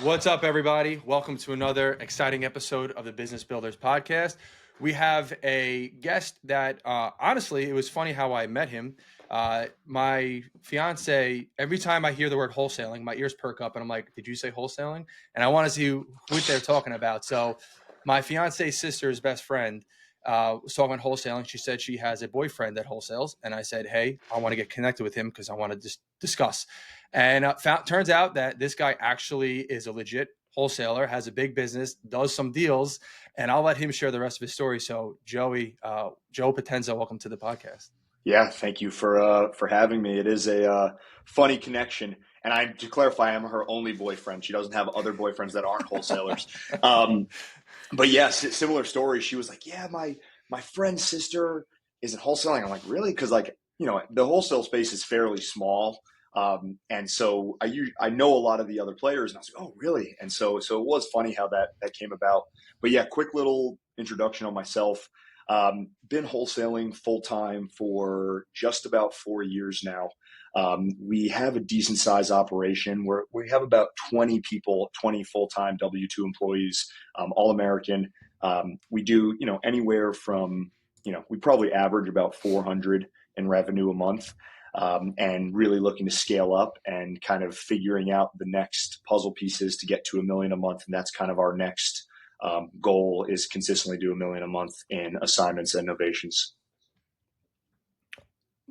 What's up, everybody? Welcome to another exciting episode of the Business Builders Podcast. We have a guest that, honestly, it was funny how I met him. My fiance, every time I hear the word wholesaling, my ears perk up and I'm like, did you say wholesaling? And I want to see what they're talking about. So my fiance's sister's best friend was talking about wholesaling. She said she has a boyfriend that wholesales. And I said, hey, I want to get connected with him because I want to just discuss. And turns out that this guy actually is a legit wholesaler, has a big business, does some deals, and I'll let him share the rest of his story. So, Joe Potenza, welcome to the podcast. Yeah, thank you for having me. It is a funny connection, and to clarify, I'm her only boyfriend. She doesn't have other boyfriends that aren't wholesalers. But yes, similar story. She was like, "Yeah, my friend's sister is in wholesaling." I'm like, "Really?" Because the wholesale space is fairly small, and so I know a lot of the other players, and I was like, "Oh, really?" And so it was funny how that came about. But yeah, quick little introduction on myself. Been wholesaling full time for just about 4 years now. We have a decent size operation where we have about 20 people, 20 full-time W-2 employees, all American. We do, anywhere from, we probably average about 400 in revenue a month, and really looking to scale up and kind of figuring out the next puzzle pieces to get to $1 million a month. And that's kind of our next goal, is consistently do $1 million a month in assignments and novations.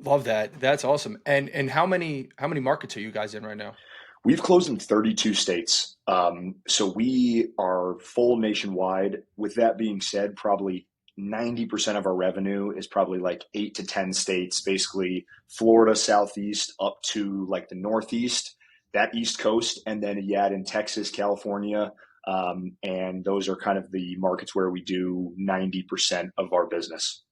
Love that. That's awesome. And how many markets are you guys in right now? We've closed in 32 states. So we are full nationwide. With that being said, probably 90% of our revenue is probably like 8 to 10 states, basically Florida, Southeast up to like the Northeast, that East Coast. And then you add in Texas, California. And those are kind of the markets where we do 90% of our business.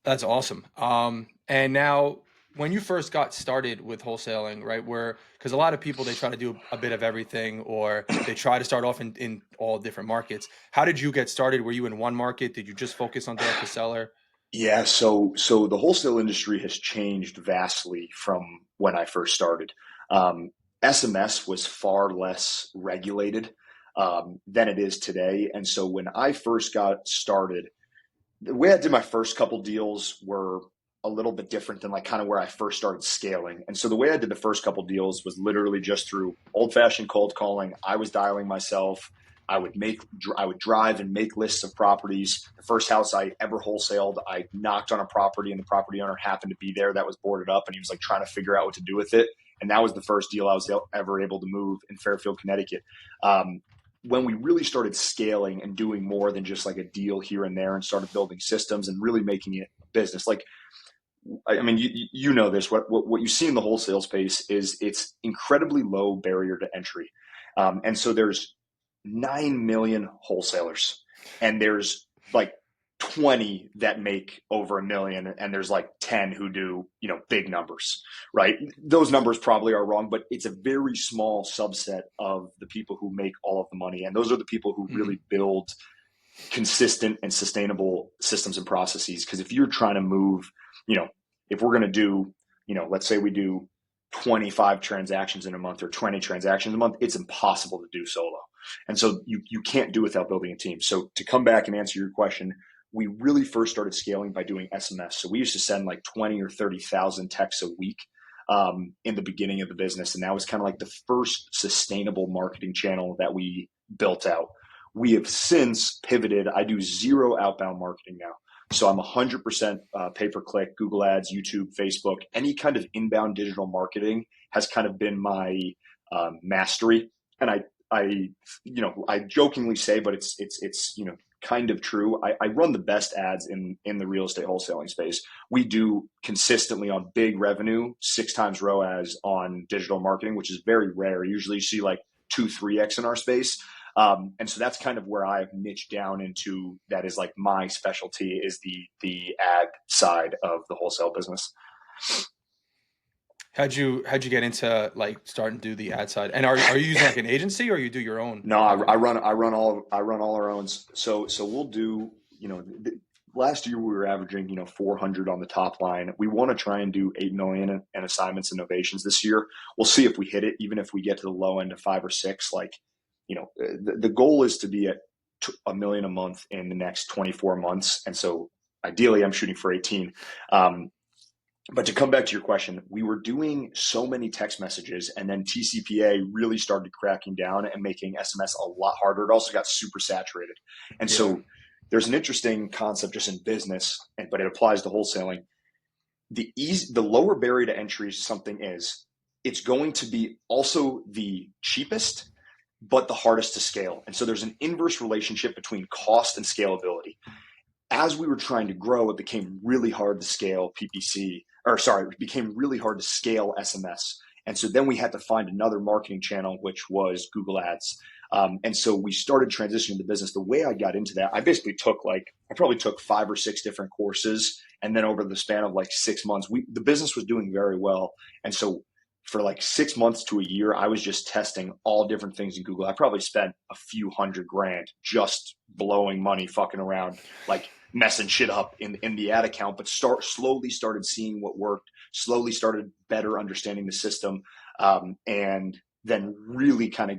That's awesome. And now, when you first got started with wholesaling, right, because a lot of people, they try to do a bit of everything, or they try to start off in all different markets. How did you get started? Were you in one market? Did you just focus on direct to seller? Yeah, so the wholesale industry has changed vastly from when I first started. Um, SMS was far less regulated than it is today, and so when I first got started, the way I did my first couple deals were a little bit different than like kind of where I first started scaling. And so the way I did the first couple deals was literally just through old fashioned cold calling. I was dialing myself. I would drive and make lists of properties. The first house I ever wholesaled, I knocked on a property and the property owner happened to be there that was boarded up, and he was like trying to figure out what to do with it. And that was the first deal I was ever able to move in Fairfield, Connecticut. When we really started scaling and doing more than just like a deal here and there, and started building systems and really making it a business, like, I mean, you know this. What you see in the wholesale space is it's incredibly low barrier to entry, and so there's 9 million wholesalers, and there's like 20 that make over $1 million, and there's like 10 who do big numbers, right? Those numbers probably are wrong, but it's a very small subset of the people who make all of the money, and those are the people who Mhm. really build consistent and sustainable systems and processes. Because if you're trying to move, you know, if we're going to do, let's say we do 25 transactions in a month or 20 transactions a month, it's impossible to do solo. And so you can't do without building a team. So to come back and answer your question, we really first started scaling by doing SMS. So we used to send like 20 or 30,000 texts a week in the beginning of the business. And that was kind of like the first sustainable marketing channel that we built out. We have since pivoted. I do zero outbound marketing now. So I'm 100% pay-per-click, Google Ads, YouTube, Facebook. Any kind of inbound digital marketing has kind of been my mastery. And I jokingly say, but it's kind of true. I run the best ads in the real estate wholesaling space. We do consistently on big revenue, 6 times ROAS on digital marketing, which is very rare. Usually you see like 2, 3x in our space. And so that's kind of where I've niched down into. That is like my specialty, is the ad side of the wholesale business. How'd you get into like starting to do the ad side? And are you using like an agency, or you do your own? No, I run all our own. So we'll do, last year we were averaging, 400 on the top line. We want to try and do 8 million in assignments and novations this year. We'll see if we hit it, even if we get to the low end of 5 or 6. Like, the goal is to be at a million a month in the next 24 months. And so ideally I'm shooting for 18. But to come back to your question, we were doing so many text messages, and then TCPA really started cracking down and making SMS a lot harder. It also got super saturated. And so there's an interesting concept just in business, but it applies to wholesaling. The lower barrier to entry something is, it's going to be also the cheapest, but the hardest to scale. And so there's an inverse relationship between cost and scalability. As we were trying to grow, it became really hard to scale it became really hard to scale SMS. And so then we had to find another marketing channel, which was Google Ads. And so we started transitioning the business. The way I got into that, I probably took 5 or 6 different courses. And then over the span of 6 months, the business was doing very well. And so for 6 months to a year, I was just testing all different things in Google. I probably spent a few $100,000 just blowing money, fucking around, messing shit up in the ad account, but slowly started seeing what worked, slowly started better understanding the system, and then really kind of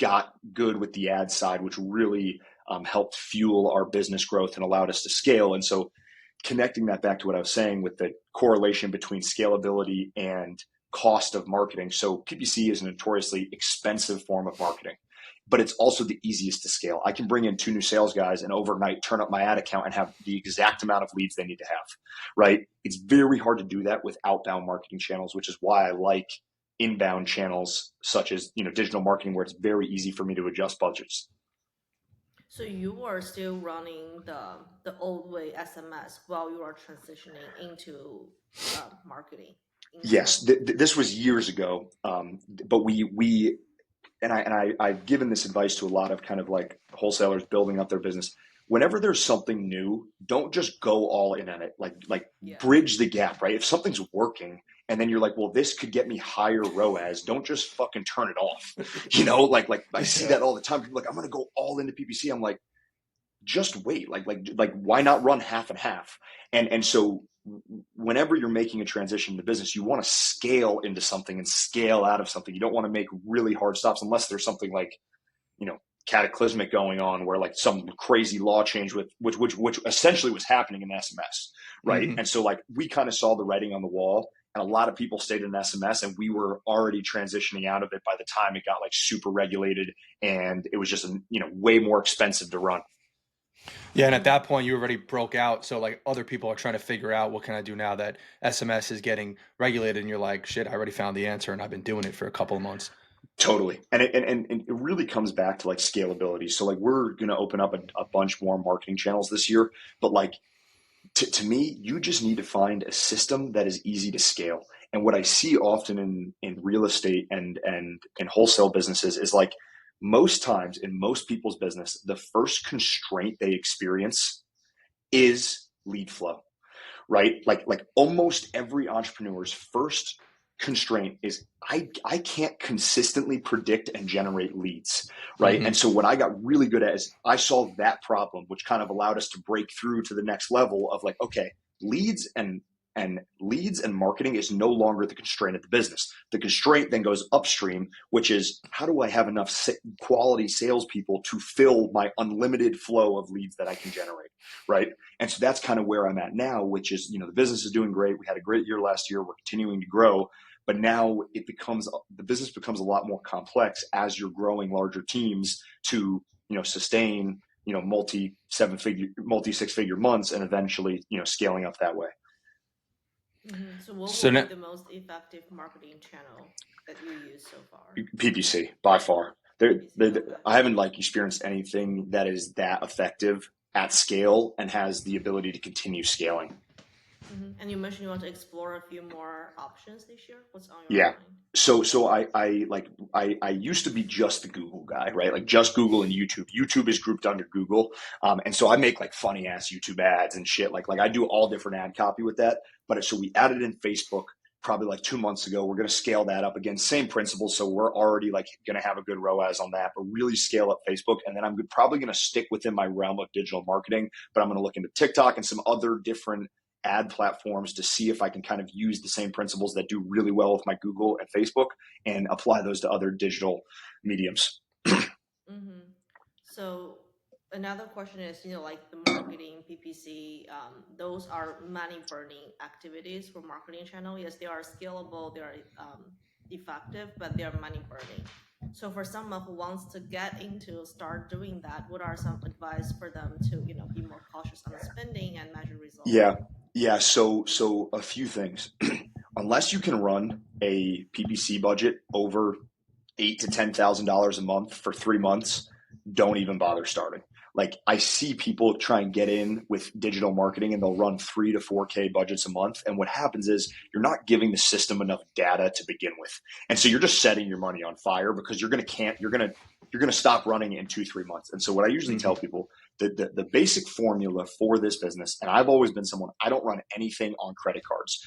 got good with the ad side, which really helped fuel our business growth and allowed us to scale. And so connecting that back to what I was saying with the correlation between scalability and cost of marketing. So PPC is a notoriously expensive form of marketing, but it's also the easiest to scale. I can bring in 2 new sales guys and overnight turn up my ad account and have the exact amount of leads they need to have, right? It's very hard to do that with outbound marketing channels, which is why I like inbound channels such as, digital marketing, where it's very easy for me to adjust budgets. So you are still running the old way SMS while you are transitioning into marketing. Yes, this was years ago, but I've given this advice to a lot of kind of wholesalers building up their business. Whenever there's something new, don't just go all in on it. Bridge the gap, right? If something's working and then you're like, well, this could get me higher ROAS, don't just fucking turn it off. I see that all the time. People are I'm going to go all into PPC. I'm like, just wait. Why not run half and half? And so whenever you're making a transition in the business, you want to scale into something and scale out of something. You don't want to make really hard stops unless there's something cataclysmic going on, where some crazy law change which essentially was happening in SMS, right? Mm-hmm. And so we kind of saw the writing on the wall, and a lot of people stayed in SMS, and we were already transitioning out of it by the time it got super regulated, and it was just way more expensive to run. Yeah, and at that point you already broke out, so other people are trying to figure out, what can I do now that SMS is getting regulated, and you're like, shit, I already found the answer and I've been doing it for a couple of months. Totally. And it really comes back to scalability. So we're going to open up a bunch more marketing channels this year, but to me, you just need to find a system that is easy to scale. And what I see often in real estate and in wholesale businesses is most times in most people's business, the first constraint they experience is lead flow, right? Almost every entrepreneur's first constraint is I can't consistently predict and generate leads, right? Mm-hmm. And so what I got really good at is I solved that problem, which kind of allowed us to break through to the next level of okay, leads and marketing is no longer the constraint of the business. The constraint then goes upstream, which is, how do I have enough quality salespeople to fill my unlimited flow of leads that I can generate, right? And so that's kind of where I'm at now, which is, the business is doing great. We had a great year last year. We're continuing to grow, but now the business becomes a lot more complex as you're growing larger teams to, sustain, multi 6-figure months, and eventually, scaling up that way. Mm-hmm. So what will be the most effective marketing channel that you use so far? PPC, by far. I haven't experienced anything that is that effective at scale and has the ability to continue scaling. Mm-hmm. And you mentioned you want to explore a few more options this year. What's on your mind? So I used to be just the Google guy, right? Just Google and YouTube. YouTube is grouped under Google, and so I make funny ass YouTube ads and shit. I do all different ad copy with that. But so we added in Facebook. probably like 2 months ago. We're going to scale that up again. Same principle. So we're already like going to have a good ROAS on that, but really scale up Facebook. And then I'm probably going to stick within my realm of digital marketing, but I'm going to look into TikTok and some other different ad platforms to see if I can kind of use the same principles that do really well with my Google and Facebook and apply those to other digital mediums. Mm-hmm. So another question is, like the marketing, PPC, those are money burning activities for marketing channel. Yes, they are scalable, they are effective, but they are money burning. So for someone who wants to get into start doing that, what are some advice for them to, be more cautious on the spending and measure results? Yeah. So a few things. Unless you can run a PPC budget over $8,000 to $10,000 a month for 3 months, don't even bother starting. Like I see people try and get in with digital marketing and they'll run 3 to 4K budgets a month. And what happens is you're not giving the system enough data to begin with. And so you're just setting your money on fire because you're going to stop running in 2-3 months. And so what I usually tell people, the basic formula for this business, and I've always been someone, I don't run anything on credit cards.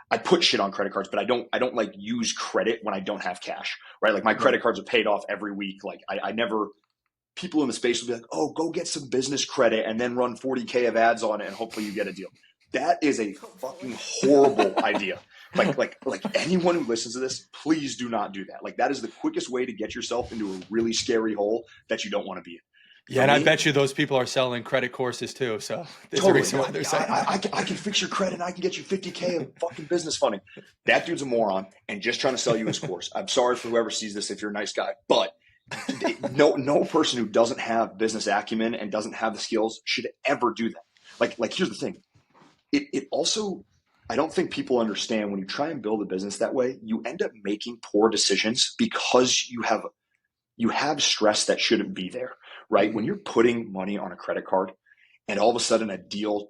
I put shit on credit cards, but I don't like use credit when I don't have cash, right? Like my credit cards are paid off every week. Like I never, people in the space will be like, oh, go get some business credit and then run 40K of ads on it and hopefully you get a deal. That is a fucking horrible idea. Like anyone who listens to this, please do not do that. Like that is the quickest way to get yourself into a really scary hole that you don't want to be in. Yeah, and I bet you those people are selling credit courses too. So there's a reason why they're saying I can fix your credit and I can get you 50K of fucking business funding. That dude's a moron and just trying to sell you his course. I'm sorry for whoever sees this if you're a nice guy, but no person who doesn't have business acumen and doesn't have the skills should ever do that. Like here's the thing. It also, I don't think people understand when you try and build a business that way, you end up making poor decisions because you have stress that shouldn't be there. Right? Mm-hmm. When you're putting money on a credit card and all of a sudden a deal,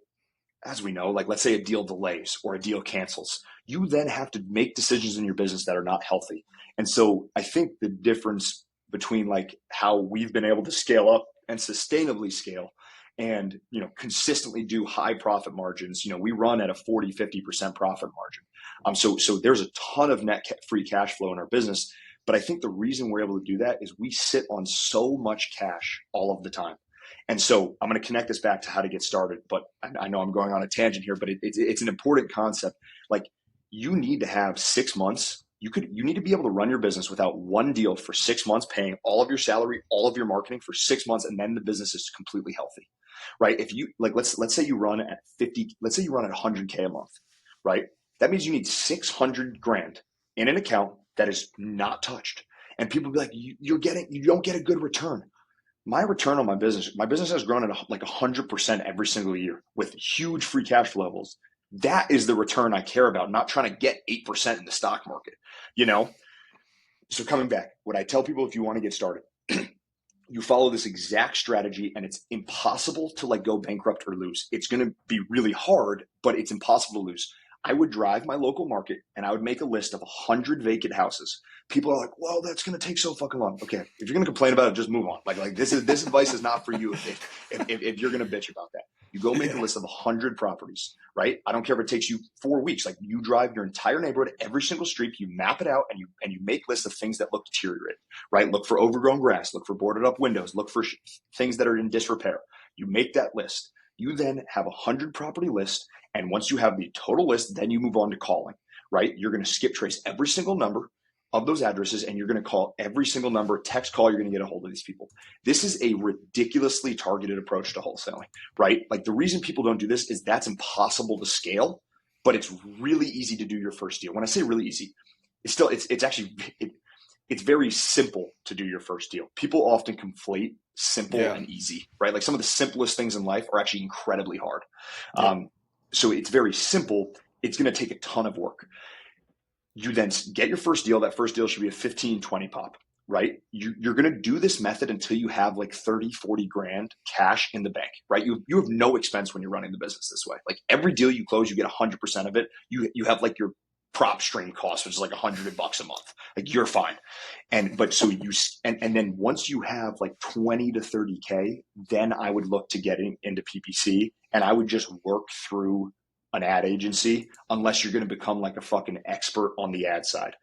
as we know, like let's say a deal delays or a deal cancels, you then have to make decisions in your business that are not healthy. And so I think the difference between like how we've been able to scale up and sustainably scale and, consistently do high profit margins, we run at a 40-50% profit margin. So there's a ton of net free cash flow in our business. But I think the reason we're able to do that is we sit on so much cash all of the time. And so I'm going to connect this back to how to get started, but I know I'm going on a tangent here, but it's an important concept. Like you need to have 6 months. You need to be able to run your business without one deal for 6 months, paying all of your salary, all of your marketing for 6 months. And then the business is completely healthy, right? If you like, let's say you run at 50, let's say you run at 100K a month, right? That means you need 600 grand in an account that is not touched. And people be like, you don't get a good return. My return on my business has grown at like 100% every single year with huge free cash flow levels. That is the return I care about, not trying to get 8% in the stock market, So coming back, what I tell people, if you want to get started, you follow this exact strategy and it's impossible to like go bankrupt or lose. It's going to be really hard, but it's impossible to lose. I would drive my local market and I would make a list of 100 vacant houses. People are like, well, that's going to take so fucking long. Okay. If you're going to complain about it, just move on. Like this advice is not for you. If you're going to bitch about that, you go make a list of 100 properties, right? I don't care if it takes you 4 weeks. Like you drive your entire neighborhood, every single street, you map it out and you make lists of things that look deteriorated, right? Look for overgrown grass, look for boarded up windows, look for things that are in disrepair. You make that list. You then have 100 property list. And once you have the total list, then you move on to calling, right? You're going to skip trace every single number of those addresses and you're going to call every single number, text call, you're going to get a hold of these people. This is a ridiculously targeted approach to wholesaling, right? Like the reason people don't do this is that's impossible to scale, but it's really easy to do your first deal. When I say really easy, it's very simple to do your first deal. People often conflate simple and easy, right? Like some of the simplest things in life are actually incredibly hard. So it's very simple. It's going to take a ton of work. You then get your first deal. That first deal should be a 15, 20 pop, right? You're going to do this method until you have like 30, 40 grand cash in the bank, right? You have no expense when you're running the business this way. Like every deal you close, you get 100% of it. You have like your prop stream cost, which is like $100 a month. Like you're fine. And then once you have like 20 to 30K, then I would look to getting into PPC and I would just work through an ad agency unless you're going to become like a fucking expert on the ad side,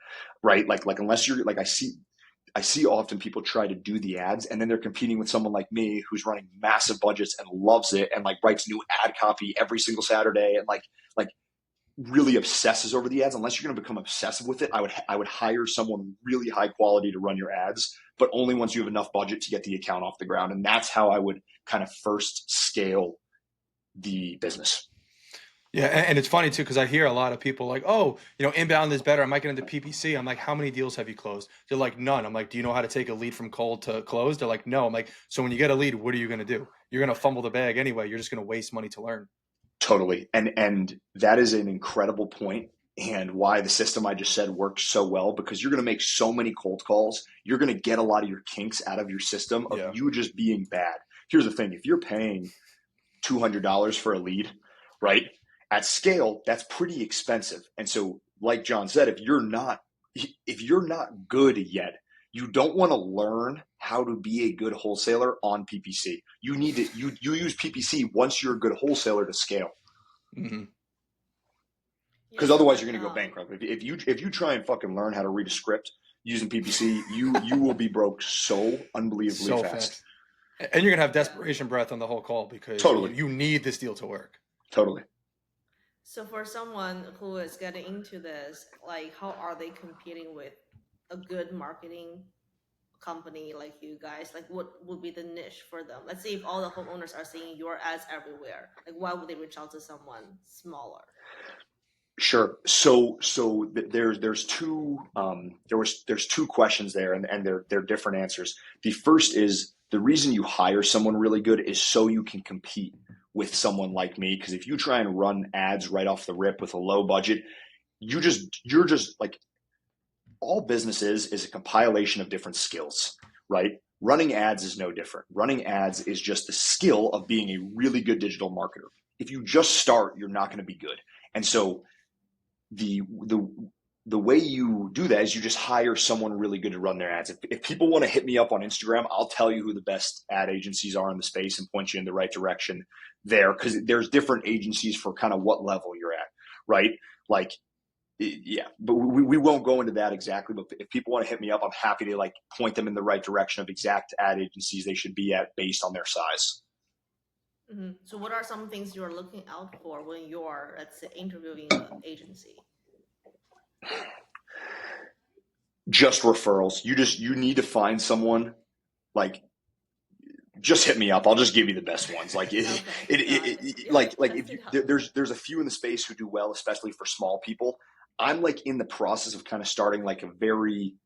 right? Like unless you're like, I see often people try to do the ads and then they're competing with someone like me who's running massive budgets and loves it and like writes new ad copy every single Saturday and like really obsesses over the ads. Unless you're going to become obsessive with it, I would hire someone really high quality to run your ads, but only once you have enough budget to get the account off the ground. And that's how I would kind of first scale the business. Yeah, and it's funny too because I hear a lot of people like, "Oh, inbound is better. I might get into PPC." I'm like, "How many deals have you closed?" They're like, "None." I'm like, "Do you know how to take a lead from cold to close?" They're like, "No." I'm like, "So when you get a lead, what are you going to do? You're going to fumble the bag anyway. You're just going to waste money to learn." Totally. And that is an incredible point, and why the system I just said works so well, because you're going to make so many cold calls. You're going to get a lot of your kinks out of your system of you just being bad. Here's the thing. If you're paying $200 for a lead, right? At scale, that's pretty expensive. And so, like John said, if you're not good yet, you don't want to learn how to be a good wholesaler on PPC. You need to you use PPC once you're a good wholesaler to scale. Mm-hmm. Because otherwise you're going to go bankrupt. If you try and fucking learn how to read a script using PPC, you will be broke so unbelievably fast. And you're going to have desperation breath on the whole call because you need this deal to work. Totally. So for someone who is getting into this, like, how are they competing with a good marketing company like you guys? Like, what would be the niche for them? Let's say if all the homeowners are seeing your ads everywhere, like, why would they reach out to someone smaller? Sure. So there's two questions there, and they're different answers. The first is, the reason you hire someone really good is so you can compete with someone like me. Because if you try and run ads right off the rip with a low budget, you're just like, all business is a compilation of different skills, right? Running ads is no different. Running ads is just the skill of being a really good digital marketer. If you just start, you're not going to be good. And so the way you do that is you just hire someone really good to run their ads. If people want to hit me up on Instagram, I'll tell you who the best ad agencies are in the space and point you in the right direction there, because there's different agencies for kind of what level you're at, right? Like, yeah, but we won't go into that exactly. But if people want to hit me up, I'm happy to like point them in the right direction of exact ad agencies they should be at based on their size. Mm-hmm. So what are some things you're looking out for when you're, let's say, interviewing an agency? Just referrals. You need to find someone, like, just hit me up. I'll just give you the best ones. Like there's a few in the space who do well, especially for small people. I'm like in the process of kind of starting like a very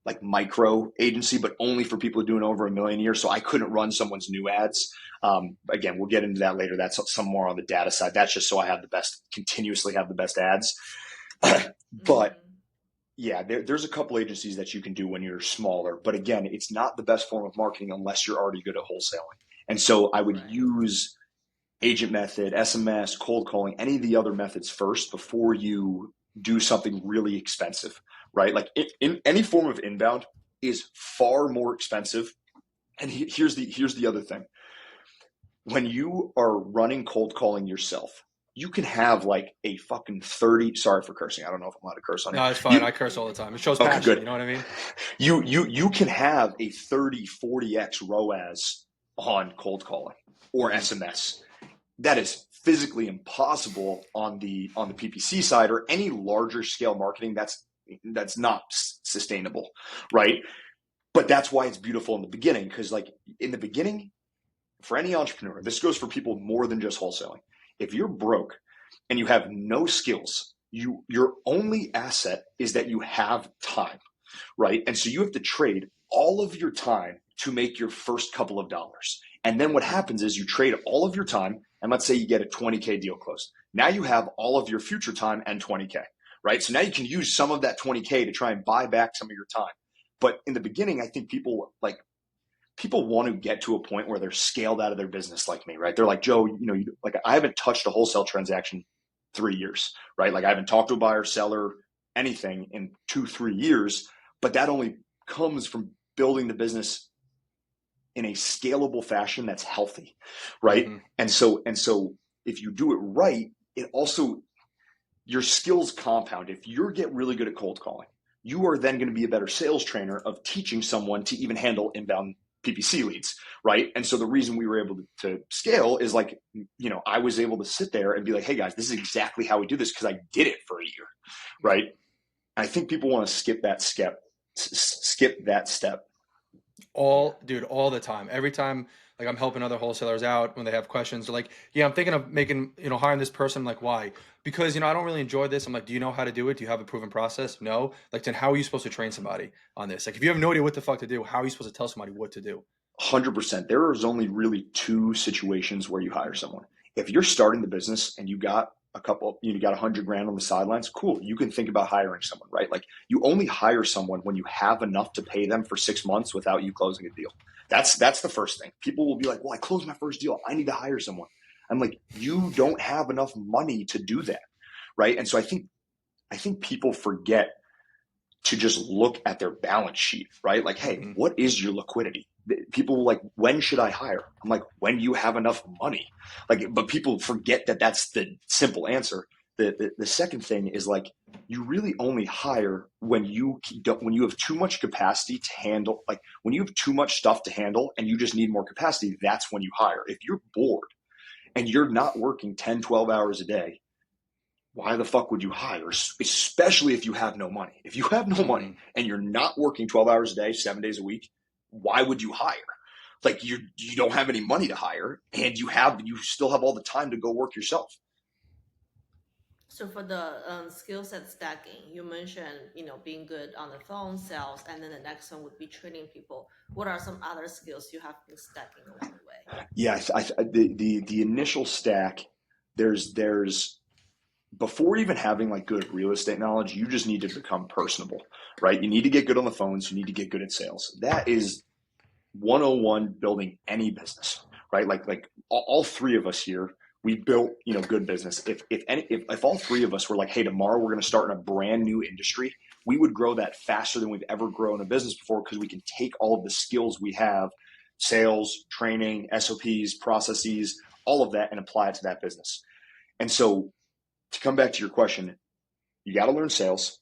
like micro agency, but only for people doing over $1 million a year. So I couldn't run someone's new ads. Again, we'll get into that later. That's some more on the data side. That's just so I have continuously have the best ads. But yeah, there's a couple agencies that you can do when you're smaller. But again, it's not the best form of marketing unless you're already good at wholesaling. And so I would use agent method, SMS, cold calling, any of the other methods first before you do something really expensive, right? Like in any form of inbound is far more expensive. And here's the other thing. When you are running cold calling yourself, you can have like a fucking 30, sorry for cursing. I don't know if I'm allowed to curse on it. No, it's fine. I curse all the time. It shows passion. Good. You know what I mean? You can have a 30, 40x ROAS on cold calling or SMS. That is physically impossible on the PPC side or any larger scale marketing. That's not sustainable, right? But that's why it's beautiful in the beginning, because like in the beginning, for any entrepreneur, this goes for people more than just wholesaling. If you're broke and you have no skills, your only asset is that you have time, right? And so you have to trade all of your time to make your first couple of dollars. And then what happens is you trade all of your time, and let's say you get a 20K deal closed. Now you have all of your future time and 20K, right? So now you can use some of that 20K to try and buy back some of your time. But in the beginning, I think people want to get to a point where they're scaled out of their business like me, right? They're like, Joe, like I haven't touched a wholesale transaction 3 years, right? Like I haven't talked to a buyer, seller, anything in 2-3 years, but that only comes from building the business in a scalable fashion that's healthy, right? Mm-hmm. And so if you do it right, it also, your skills compound. If you get really good at cold calling, you are then going to be a better sales trainer of teaching someone to even handle inbound PPC leads, right? And so the reason we were able to scale is like, I was able to sit there and be like, hey guys, this is exactly how we do this because I did it for a year, right? And I think people want to skip that step. All the time. Every time, like, I'm helping other wholesalers out when they have questions, they're like, yeah, I'm thinking of making, hiring this person. I'm like, why? Because, I don't really enjoy this. I'm like, do you know how to do it? Do you have a proven process? No. Like, then how are you supposed to train somebody on this? Like, if you have no idea what the fuck to do, how are you supposed to tell somebody what to do? 100%. There is only really two situations where you hire someone. If you're starting the business and you got you got 100 grand on the sidelines, cool. You can think about hiring someone, right? Like, you only hire someone when you have enough to pay them for 6 months without you closing a deal. That's the first thing. People will be like, well, I closed my first deal, I need to hire someone. I'm like, you don't have enough money to do that, right? And so I think people forget to just look at their balance sheet, right? Like, hey, what is your liquidity? People are like, when should I hire? I'm like, when you have enough money. Like, but people forget that that's the simple answer. The second thing is, like, you really only hire when you have too much capacity to handle. Like, when you have too much stuff to handle and you just need more capacity, that's when you hire. If you're bored and you're not working 10, 12 hours a day, why the fuck would you hire? Especially if you have no money. If you have no money and you're not working 12 hours a day, 7 days a week, why would you hire? Like, you don't have any money to hire, and you still have all the time to go work yourself. So for the skill set stacking, you mentioned, being good on the phone, sales, and then the next one would be training people. What are some other skills you have been stacking along the way? Yeah, the initial stack, there's before even having like good real estate knowledge, you just need to become personable, right? You need to get good on the phones. You need to get good at sales. That is 101 building any business, right? Like all three of us here, we built, good business. If all three of us were like, hey, tomorrow we're going to start in a brand new industry, we would grow that faster than we've ever grown a business before, because we can take all of the skills we have, sales, training, SOPs, processes, all of that, and apply it to that business. And so, to come back to your question, you got to learn sales.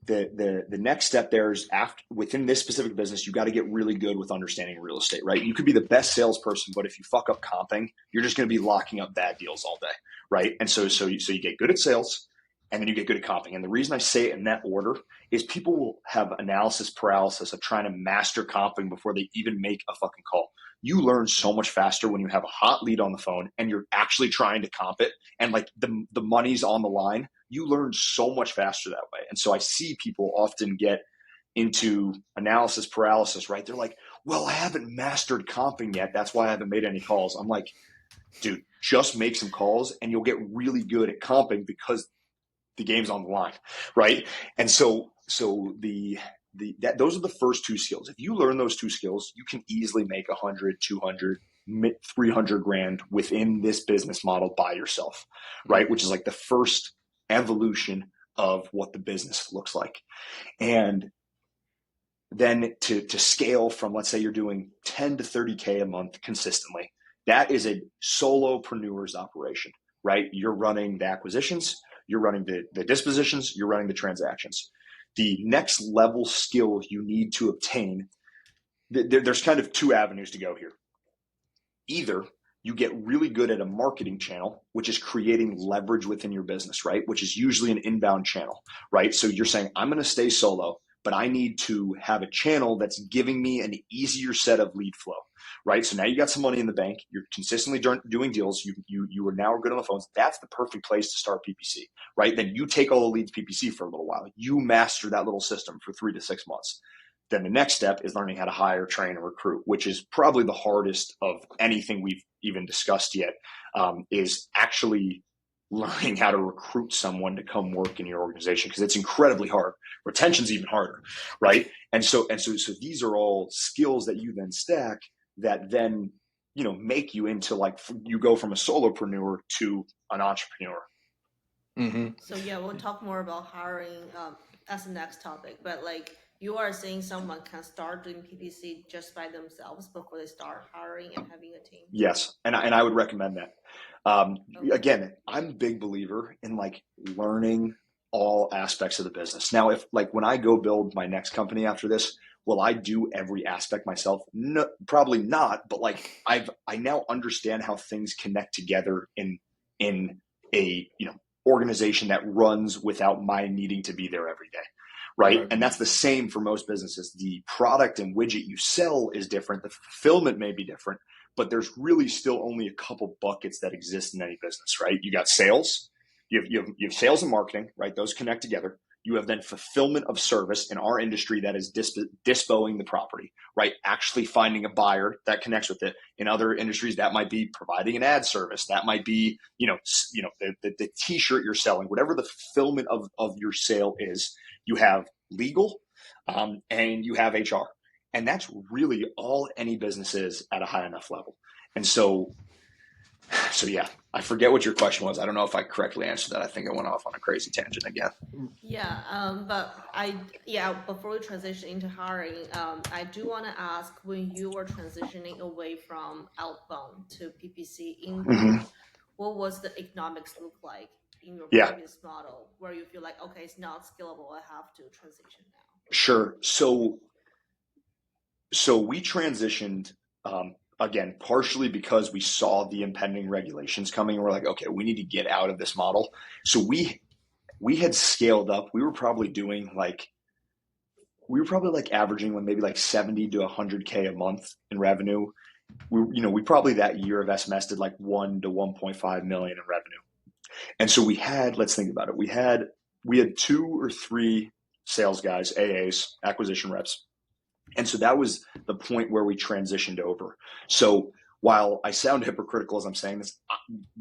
The next step there is, after, within this specific business, you got to get really good with understanding real estate, right? You could be the best salesperson, but if you fuck up comping, you're just going to be locking up bad deals all day, right? And so you get good at sales, and then you get good at comping. And the reason I say it in that order is people will have analysis paralysis of trying to master comping before they even make a fucking call. You learn so much faster when you have a hot lead on the phone and you're actually trying to comp it, and like the money's on the line. You learn so much faster that way. And so I see people often get into analysis paralysis, right? They're like, well, I haven't mastered comping yet, that's why I haven't made any calls. I'm like, dude, just make some calls and you'll get really good at comping, because the game's on the line, right? And so those are the first two skills. If you learn those two skills, you can easily make 100, 200, 300 grand within this business model by yourself, right? Which is like the first evolution of what the business looks like. And then to scale from, let's say you're doing 10 to 30K a month consistently, that is a solopreneur's operation, right? You're running the acquisitions, you're running the dispositions, you're running the transactions. The next level skill you need to obtain, there's kind of two avenues to go here. Either you get really good at a marketing channel, which is creating leverage within your business, right? Which is usually an inbound channel, right? So you're saying, I'm going to stay solo, but I need to have a channel that's giving me an easier set of lead flow, right? So now you got some money in the bank. You're consistently doing deals. You are now good on the phones. That's the perfect place to start PPC, right? Then you take all the leads PPC for a little while. You master that little system for 3 to 6 months. Then the next step is learning how to hire, train, and recruit, which is probably the hardest of anything we've even discussed yet, is actually learning how to recruit someone to come work in your organization, because it's incredibly hard. Retention's even harder, right? And so these are all skills that you then stack that then, make you into, like, you go from a solopreneur to an entrepreneur. So yeah, we'll talk more about hiring as the next topic. But like, you are saying someone can start doing PPC just by themselves before they start hiring and having a team? Yes, and I would recommend that. Okay. Again, I'm a big believer in like learning all aspects of the business. Now, if like when I go build my next company after this, will I do every aspect myself? No, probably not. But like I now understand how things connect together in a organization that runs without my needing to be there every day. Right. And that's the same for most businesses. The product and widget you sell is different. The fulfillment may be different, but there's really still only a couple buckets that exist in any business, right? You got sales, you have sales and marketing, right? Those connect together. You have then fulfillment of service in our industry that is dispoing the property, right? Actually finding a buyer that connects with it. In other industries, that might be providing an ad service. That might be, the t-shirt you're selling, whatever the fulfillment of your sale is. You have legal, and you have HR. And that's really all any business is at a high enough level. And so yeah, I forget what your question was. I don't know if I correctly answered that. I think I went off on a crazy tangent again. Yeah, before we transition into hiring, I do want to ask, when you were transitioning away from outbound to PPC inbound, what was the economics look like in your Yeah, previous model, where you feel like, okay, it's not scalable, I have to transition now? sure. So we transitioned, again, partially because we saw the impending regulations coming, and we're like, okay, we need to get out of this model. So we had scaled up. We were probably averaging maybe like 70 to 100K a month in revenue. We probably that year of SMS did like 1 to 1.5 million in revenue. And so let's think about it. We had 2 or 3 sales guys, AAs, acquisition reps. And so that was the point where we transitioned over. So while I sound hypocritical as I'm saying this,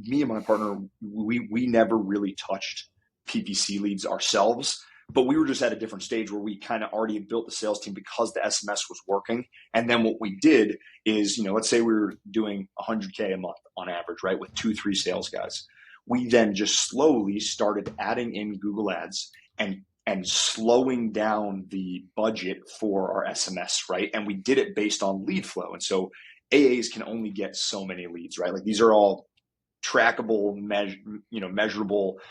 me and my partner, we never really touched PPC leads ourselves, but we were just at a different stage where we kind of already built the sales team because the SMS was working. And then what we did is, let's say we were doing 100K a month on average, right, with 2-3 sales guys. We then just slowly started adding in Google Ads and slowing down the budget for our SMS, right? And we did it based on lead flow. And so AAs can only get so many leads, right? Like these are all trackable, measurable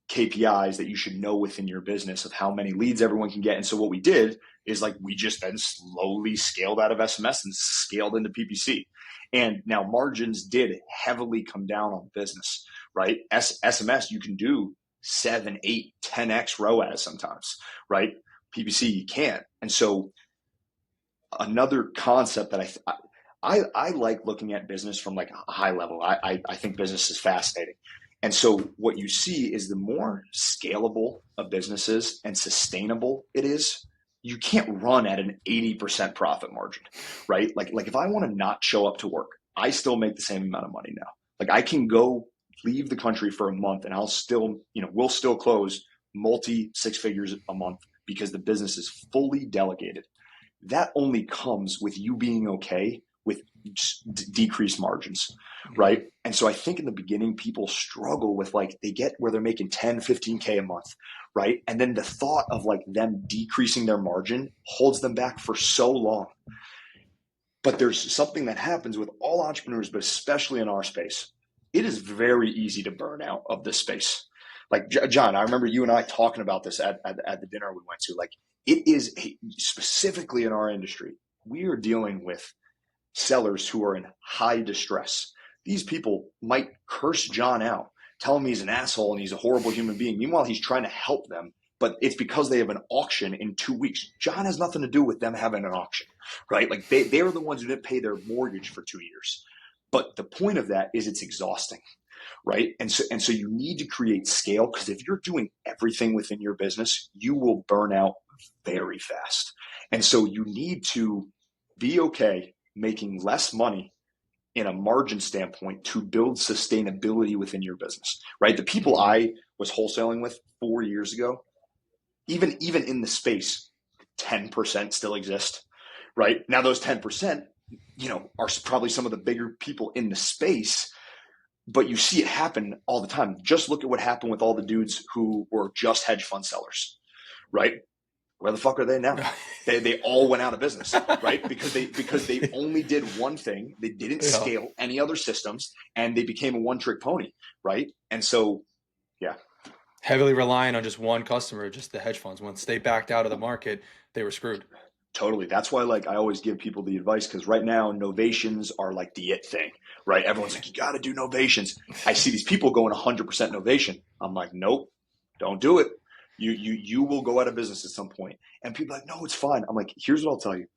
KPIs that you should know within your business of how many leads everyone can get. And so what we did is we just then slowly scaled out of SMS and scaled into PPC. And now margins did heavily come down on the business, right? SMS, you can do 7, 8, 10x ROAS sometimes, right? PPC, you can't. And so another concept that I like looking at business from like a high level. I think business is fascinating. And so what you see is the more scalable a business is and sustainable it is, you can't run at an 80% profit margin, right? Like if I want to not show up to work, I still make the same amount of money now. Like I can go leave the country for a month and we'll still close multi 6 figures a month because the business is fully delegated. That only comes with you being okay with decreased margins, right? And so I think in the beginning, people struggle with they get where they're making 10, 15K a month, right? And then the thought of them decreasing their margin holds them back for so long. But there's something that happens with all entrepreneurs, but especially in our space. It is very easy to burn out of this space. Like John, I remember you and I talking about this at the dinner we went to. It is specifically in our industry, we are dealing with sellers who are in high distress. These people might curse John out, tell him he's an asshole and he's a horrible human being. Meanwhile, he's trying to help them, but it's because they have an auction in 2 weeks. John has nothing to do with them having an auction, right? Like they're the ones who didn't pay their mortgage for 2 years. But the point of that is it's exhausting, right? And so you need to create scale, because if you're doing everything within your business, you will burn out very fast. And so you need to be okay making less money in a margin standpoint to build sustainability within your business, right? The people I was wholesaling with 4 years ago, even in the space, 10% still exist, right? Now those 10%, are probably some of the bigger people in the space, but you see it happen all the time. Just look at what happened with all the dudes who were just hedge fund sellers, right? Where the fuck are they now? They all went out of business, right? Because they only did one thing. They didn't scale any other systems, and they became a one-trick pony, right? And so, yeah. Heavily relying on just one customer, just the hedge funds. Once they backed out of the market, they were screwed. Totally. That's why, like, I always give people the advice, because right now novations are like the it thing, right? Everyone's like, you got to do novations. I see these people going 100% novation. I'm like, nope, don't do it. You will go out of business at some point. And people are like, no, it's fine. I'm like, here's what I'll tell you.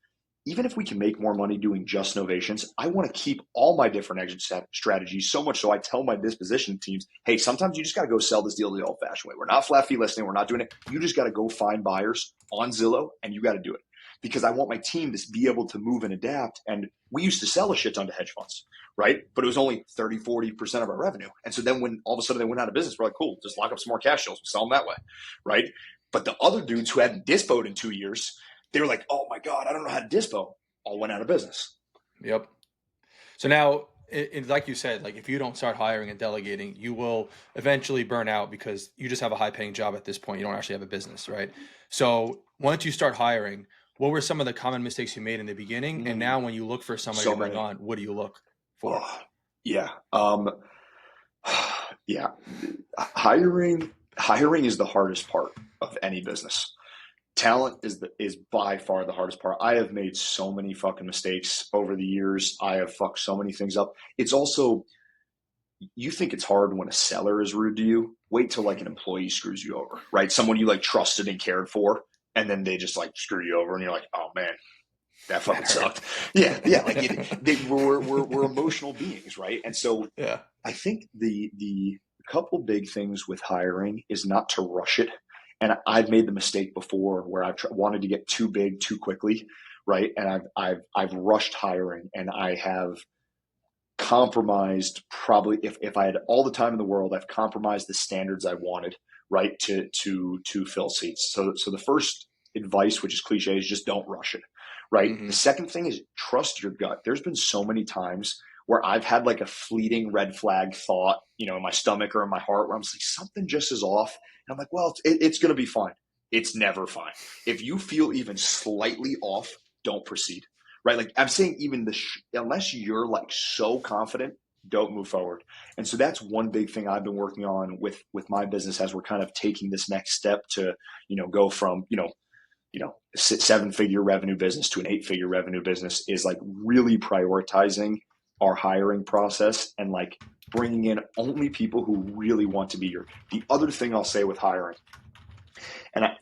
Even if we can make more money doing just novations, I want to keep all my different exit strategies, so much so I tell my disposition teams, hey, sometimes you just got to go sell this deal the old fashioned way. We're not flat fee listing. We're not doing it. You just got to go find buyers on Zillow, and you got to do it. Because I want my team to be able to move and adapt. And we used to sell a shit ton to hedge funds, right? But it was only 30, 40% of our revenue. And so then when all of a sudden they went out of business, we're like, cool, just lock up some more cash deals. We'll sell them that way, right? But the other dudes who hadn't dispoed in 2 years, they were like, oh my God, I don't know how to dispo. All went out of business. Yep. So now, like you said, like if you don't start hiring and delegating, you will eventually burn out because you just have a high paying job at this point. You don't actually have a business, right? So once you start hiring, what were some of the common mistakes you made in the beginning? And now when you look for somebody to bring on, what do you look for? Yeah. Yeah. Hiring is the hardest part of any business. Talent is by far the hardest part. I have made so many fucking mistakes over the years. I have fucked so many things up. It's also, you think it's hard when a seller is rude to you. Wait till like an employee screws you over, right? Someone you like trusted and cared for, and then they just like screw you over, and you're like, oh man, that fucking sucked. Yeah. Like we're emotional beings, right? And so yeah, I think the couple big things with hiring is not to rush it. And I've made the mistake before where I've wanted to get too big too quickly, right? And I've rushed hiring, and I have compromised, probably if I had all the time in the world, I've compromised the standards I wanted, right, to fill seats. So the first advice, which is cliche, is just don't rush it, right? Mm-hmm. The second thing is trust your gut. There's been so many times where I've had like a fleeting red flag thought, in my stomach or in my heart, where I'm like, something just is off. And I'm like, well, it's going to be fine. It's never fine. If you feel even slightly off, don't proceed, right? Like I'm saying, even unless you're like so confident, don't move forward. And so that's one big thing I've been working on with my business as we're kind of taking this next step to, go from, 7-figure revenue business to an 8-figure revenue business, is like really prioritizing our hiring process and like bringing in only people who really want to be here. The other thing I'll say with hiring, and I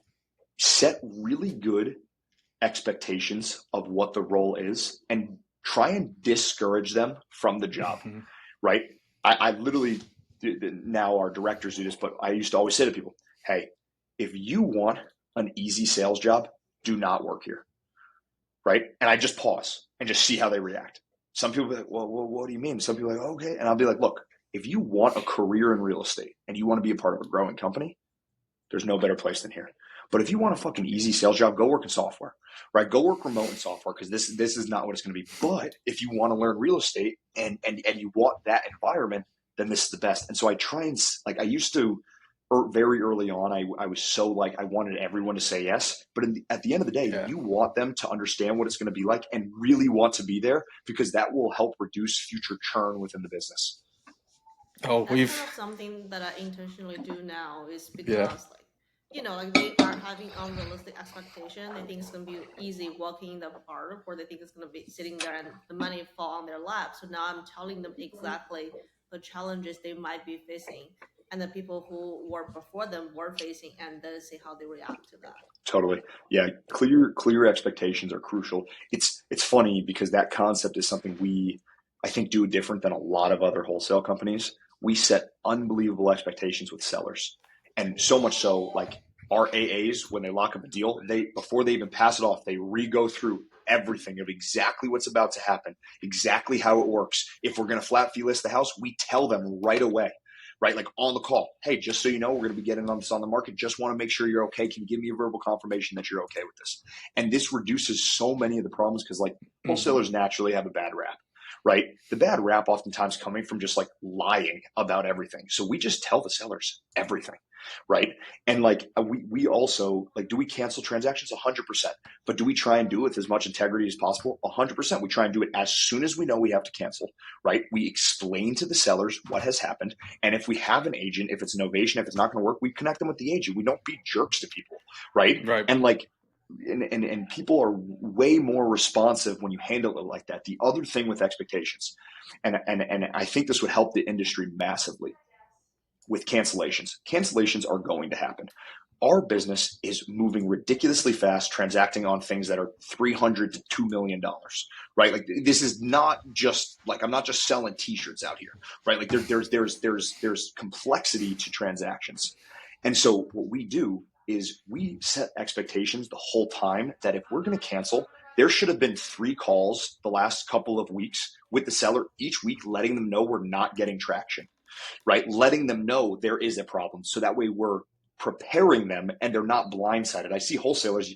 set really good expectations of what the role is and try and discourage them from the job, right? I literally, now our directors do this, but I used to always say to people, hey, if you want an easy sales job, do not work here, right? And I just pause and just see how they react. Some people be like, well, what do you mean? Some people are like, okay. And I'll be like, look, if you want a career in real estate and you want to be a part of a growing company, there's no better place than here. But if you want a fucking easy sales job, go work in software, right? Go work remote in software, because this is not what it's going to be. But if you want to learn real estate and you want that environment, then this is the best. And so I try and, like, I used to, very early on, I was so like, I wanted everyone to say yes. But at the end of the day, you want them to understand what it's going to be like and really want to be there, because that will help reduce future churn within the business. Oh, That's kind of something that I intentionally do now, is because like they are having unrealistic expectation. They think it's gonna be easy walking in the park, or they think it's gonna be sitting there and the money fall on their lap. So now I'm telling them exactly the challenges they might be facing, and the people who were before them were facing, and then see how they react to that. Totally. Yeah. Clear expectations are crucial. It's funny because that concept is something we, I think, do different than a lot of other wholesale companies. We set unbelievable expectations with sellers. And so much so, like our AAs, when they lock up a deal, before they even pass it off, they re-go through everything of exactly what's about to happen, exactly how it works. If we're going to flat fee list the house, we tell them right away, right? Like on the call, hey, just so you know, we're going to be getting on this on the market. Just want to make sure you're okay. Can you give me a verbal confirmation that you're okay with this? And this reduces so many of the problems, because like wholesalers naturally have a bad rap, right? The bad rap oftentimes coming from just like lying about everything. So we just tell the sellers everything, right? And like we also like, do we cancel transactions? 100%. But do we try and do it with as much integrity as possible? 100%. We try and do it as soon as we know we have to cancel, right? We explain to the sellers what has happened. And if we have an agent, if it's an ovation, if it's not going to work, we connect them with the agent. We don't be jerks to people, right? Right. And like, and people are way more responsive when you handle it like that. The other thing with expectations, and I think this would help the industry massively with cancellations. Cancellations are going to happen. Our business is moving ridiculously fast, transacting on things that are $300 to $2 million, right? Like this is not just like, I'm not just selling t-shirts out here, right? Like there's complexity to transactions. And so what we do is we set expectations the whole time that if we're going to cancel, there should have been 3 calls the last couple of weeks with the seller each week, letting them know we're not getting traction, right? Letting them know there is a problem. So that way we're preparing them and they're not blindsided. I see wholesalers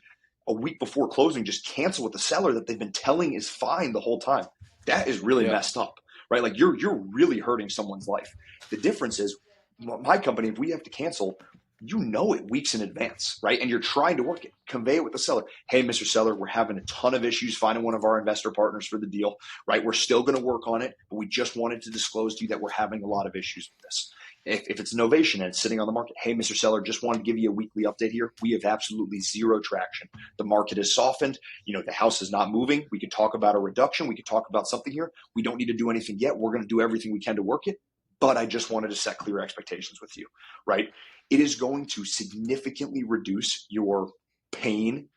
a week before closing just cancel with the seller that they've been telling is fine the whole time. That is really messed up, right? Like you're really hurting someone's life. The difference is my company, if we have to cancel, you know it weeks in advance, right? And you're trying to work it, convey it with the seller. Hey, Mr. Seller, we're having a ton of issues finding one of our investor partners for the deal, right? We're still going to work on it, but we just wanted to disclose to you that we're having a lot of issues with this. If it's an ovation and it's sitting on the market, hey, Mr. Seller, just wanted to give you a weekly update here. We have absolutely zero traction. The market has softened. You know, the house is not moving. We could talk about a reduction. We could talk about something here. We don't need to do anything yet. We're going to do everything we can to work it. But I just wanted to set clear expectations with you, right? It is going to significantly reduce your pain.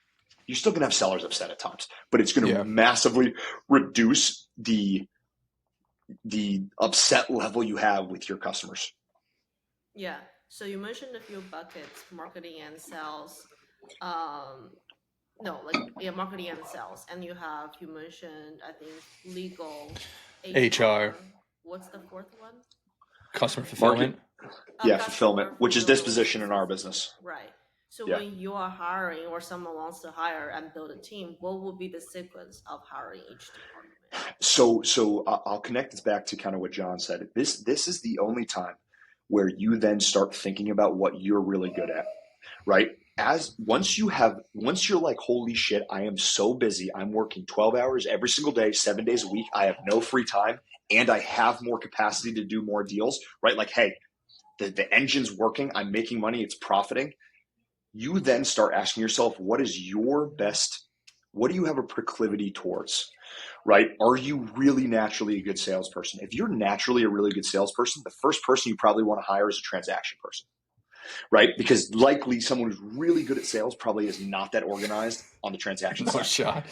You're still going to have sellers upset at times, but it's going to massively reduce the upset level you have with your customers. Yeah. So you mentioned a few buckets, marketing and sales. Marketing and sales. And you mentioned, I think, legal, HR. What's the fourth one? Customer fulfillment. Fulfillment, which is disposition in our business. Right. So when you are hiring or someone wants to hire and build a team, what will be the sequence of hiring each department? So I'll connect this back to kind of what John said. This is the only time where you then start thinking about what you're really good at, right? Once you're like, holy shit, I am so busy. I'm working 12 hours every single day, 7 days a week. I have no free time and I have more capacity to do more deals, right? Like, hey, the engine's working. I'm making money. It's profiting. You then start asking yourself, what do you have a proclivity towards, right? Are you really naturally a good salesperson? If you're naturally a really good salesperson, the first person you probably want to hire is a transaction person, right? Because likely someone who's really good at sales probably is not that organized on the transaction side.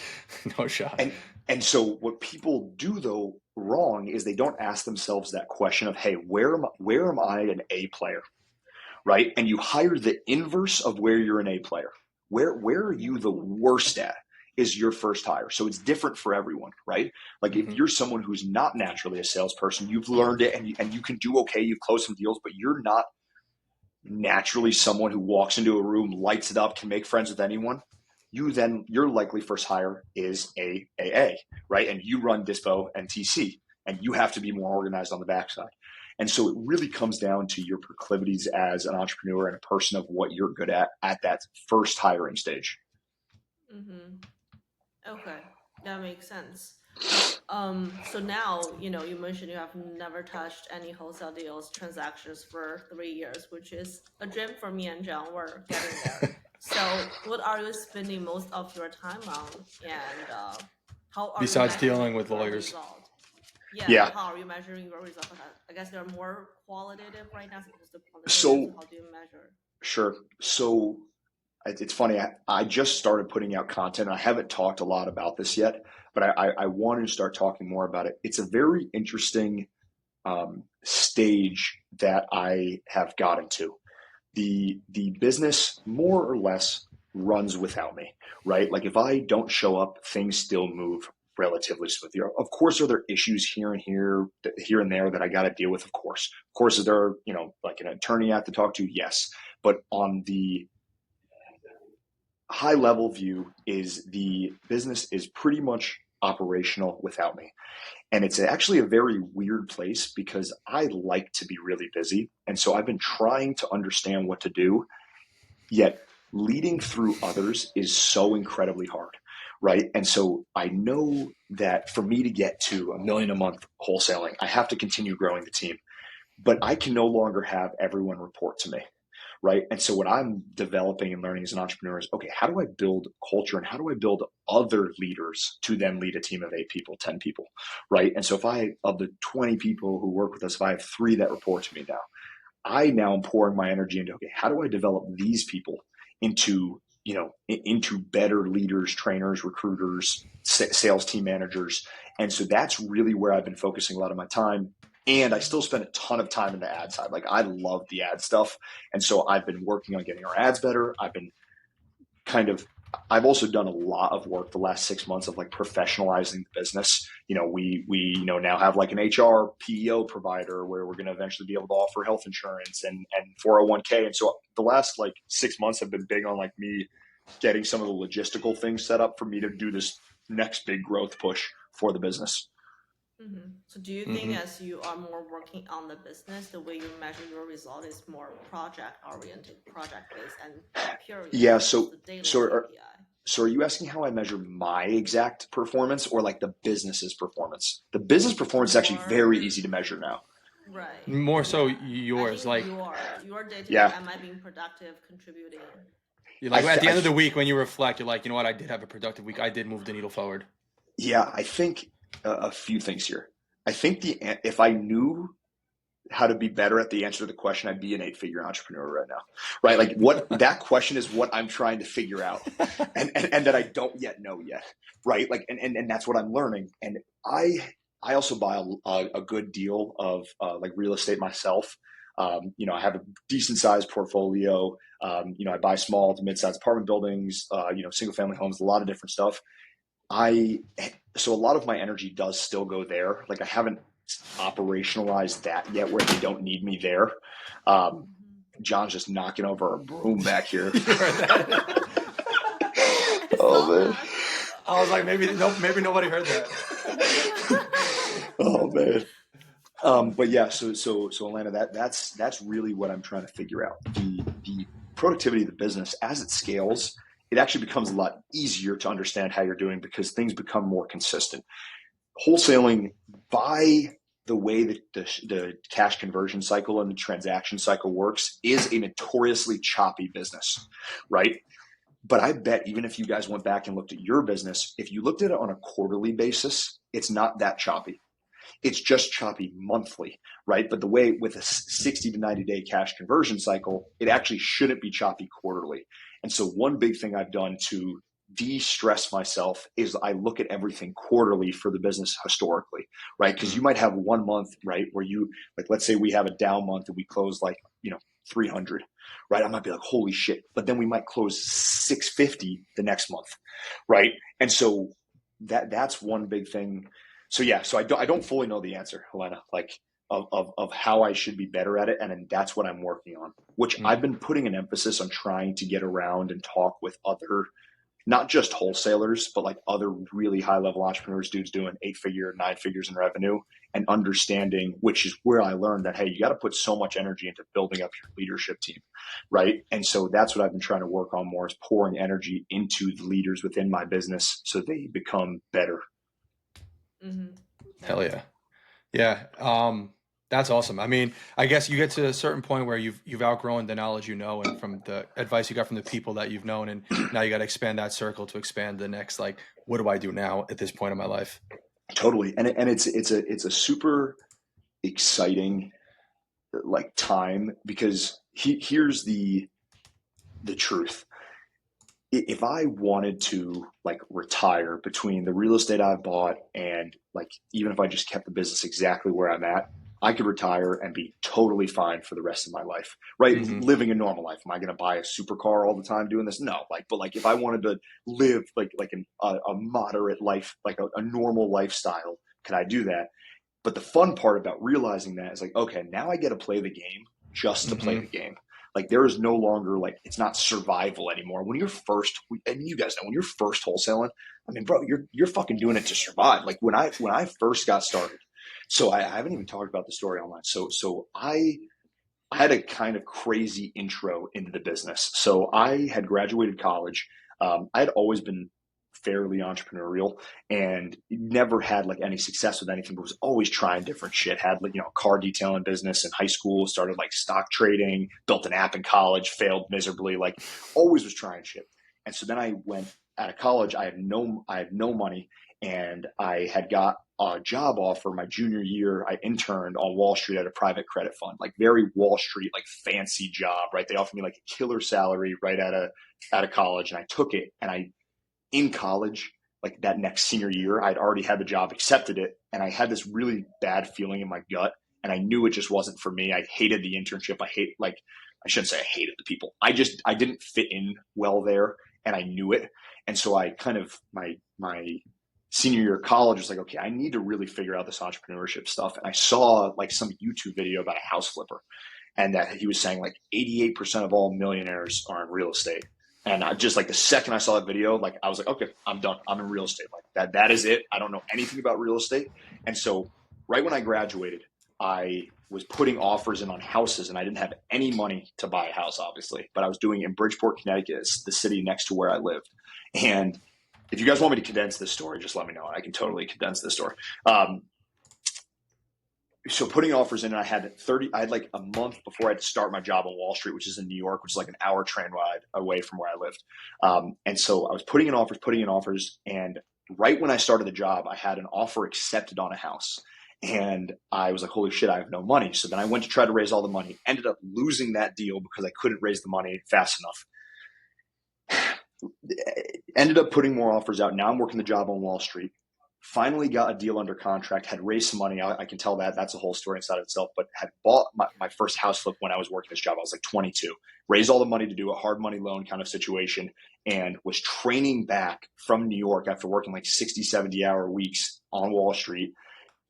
No shot. And so what people do though wrong is they don't ask themselves that question of, hey, where am I an A player, right? And you hire the inverse of where you're an A player. Where are you the worst at is your first hire. So it's different for everyone, right? Like if you're someone who's not naturally a salesperson, you've learned it and you can do okay, you've closed some deals, but you're not naturally someone who walks into a room, lights it up, can make friends with anyone. Your likely first hire is a AA, right? And you run Dispo and TC, and you have to be more organized on the backside. And so it really comes down to your proclivities as an entrepreneur and a person of what you're good at that first hiring stage. Mm-hmm. Okay, that makes sense. So now, you mentioned you have never touched any wholesale deals, transactions for 3 years, which is a dream for me and John. We're getting there. So what are you spending most of your time on? And how are besides you dealing with lawyers? Yeah. How are you measuring your result? I guess they're more qualitative right now as opposed to quantitative. So how do you measure? Sure. So it's funny. I just started putting out content. I haven't talked a lot about this yet, but I wanted to start talking more about it. It's a very interesting stage that I have gotten to. The business more or less runs without me, right? Like if I don't show up, things still move relatively smoothly. Of course, are there issues here and there that I got to deal with? Of course, is there, like an attorney I have to talk to? Yes. But on the high level view is the business is pretty much operational without me. And it's actually a very weird place because I like to be really busy. And so I've been trying to understand what to do, yet leading through others is so incredibly hard, right? And so I know that for me to get to $1 million a month wholesaling, I have to continue growing the team, but I can no longer have everyone report to me, right? And so what I'm developing and learning as an entrepreneur is, okay, how do I build culture and how do I build other leaders to then lead a team of 8 people, 10 people, right? And so of the 20 people who work with us, if I have 3 that report to me now, I now am pouring my energy into, okay, how do I develop these people into, into better leaders, trainers, recruiters, sales team managers. And so that's really where I've been focusing a lot of my time. And I still spend a ton of time in the ad side. Like I love the ad stuff. And so I've been working on getting our ads better. I've also done a lot of work the last 6 months of like professionalizing the business. We now have like an HR PEO provider where we're going to eventually be able to offer health insurance and 401k. And so the last like 6 months have been big on like me getting some of the logistical things set up for me to do this next big growth push for the business. Mm-hmm. So do you think as you are more working on the business, the way you measure your result is more project oriented, project based, and period? Yeah. The daily KPI. So are you asking how I measure my exact performance or like the business's performance? The business performance is actually very easy to measure now. Right. More so yours, like your day to day. Yeah. Am I being productive, contributing? You're like at the end of the week when you reflect, you're like, you know what, I did have a productive week. I did move the needle forward. Yeah, I think a few things here. I think if I knew how to be better at the answer to the question, I'd be an 8-figure entrepreneur right now, right? Like what that question is what I'm trying to figure out and that I don't yet know yet, right? Like, and that's what I'm learning. And I also buy a good deal of like real estate myself. I have a decent sized portfolio. I buy small to mid-sized apartment buildings, single family homes, a lot of different stuff. So a lot of my energy does still go there. Like I haven't operationalized that yet where they don't need me there. John's just knocking over a broom back here. Oh man. I was like, maybe nobody heard that. Oh man. But yeah, so Alana, that's really what I'm trying to figure out. The productivity of the business as it scales, it actually becomes a lot easier to understand how you're doing because things become more consistent. Wholesaling, by the way that the cash conversion cycle and the transaction cycle works, is a notoriously choppy business, right? But I bet even if you guys went back and looked at your business, if you looked at it on a quarterly basis, it's not that choppy. It's just choppy monthly, right? But the way with a 60 to 90 day cash conversion cycle, it actually shouldn't be choppy quarterly. And so one big thing I've done to de-stress myself is I look at everything quarterly for the business historically, right? Because you might have 1 month, right, where you, like, let's say we have a down month and we close like, 300, right? I might be like, holy shit. But then we might close 650 the next month, right? And so that's one big thing. So yeah, so I don't fully know the answer, Helena, like of how I should be better at it. And then that's what I'm working on, which I've been putting an emphasis on trying to get around and talk with other, not just wholesalers, but like other really high level entrepreneurs, dudes doing 8-figure, 9 figures in revenue, and understanding, which is where I learned that, hey, you got to put so much energy into building up your leadership team, right? And so that's what I've been trying to work on more, is pouring energy into the leaders within my business so they become better. Mm-hmm. Hell yeah. Yeah. That's awesome. I mean, I guess you get to a certain point where you've outgrown the knowledge you know, and from the advice you got from the people that you've known, and now you got to expand that circle to expand the next, like, what do I do now at this point in my life? Totally. And it's a super exciting like time, because here's the truth. If I wanted to like retire between the real estate I've bought and like, even if I just kept the business exactly where I'm at, I could retire and be totally fine for the rest of my life, right? Mm-hmm. Living a normal life. Am I going to buy a supercar all the time doing this? No, but if I wanted to live like a moderate life, like a normal lifestyle, could I do that? But the fun part about realizing that is like, okay, now I get to play the game just to play the game. Like there is no longer like, it's not survival anymore. When you're first, I mean, you guys know when you're first wholesaling, I mean, bro, you're fucking doing it to survive. Like when I first got started, so I haven't even talked about the story online. So I had a kind of crazy intro into the business. So I had graduated college. I had always been fairly entrepreneurial and never had like any success with anything, but was always trying different shit. Had like, car detailing business in high school, started like stock trading, built an app in college, failed miserably, like always was trying shit. And so then I went out of college. I had no money, and I had got a job offer my junior year. I interned on Wall Street at a private credit fund, like very Wall Street, like fancy job, right? They offered me like a killer salary right out of college, and I took it. And in college, like that next senior year, I'd already had the job, accepted it, and I had this really bad feeling in my gut, and I knew it just wasn't for me. I hated the internship. I shouldn't say I hated the people. I didn't fit in well there, and I knew it. And so I kind of my senior year of college was like, okay, I need to really figure out this entrepreneurship stuff. And I saw like some YouTube video about a house flipper, and that he was saying like 88% of all millionaires are in real estate. And I just like the second I saw that video, like I was like, okay, I'm done. I'm in real estate. Like that is it. I don't know anything about real estate. And so right when I graduated, I was putting offers in on houses, and I didn't have any money to buy a house, obviously, but I was doing it in Bridgeport, Connecticut, the city next to where I lived. And if you guys want me to condense this story, just let me know. I can totally condense this story. So putting offers in, and I had like a month before I had to start my job on Wall Street, which is in New York, which is like an hour train ride away from where I lived. And so I was putting in offers. And right when I started the job, I had an offer accepted on a house. And I was like, holy shit, I have no money. So then I went to try to raise all the money, ended up losing that deal because I couldn't raise the money fast enough. Ended up putting more offers out. Now I'm working the job on Wall Street. Finally got a deal under contract, had raised some money. I can tell that's a whole story inside of itself, but had bought my first house flip when I was working this job. I was like 22, raised all the money to do a hard money loan kind of situation, and was training back from New York after working like 60, 70-hour weeks on Wall Street.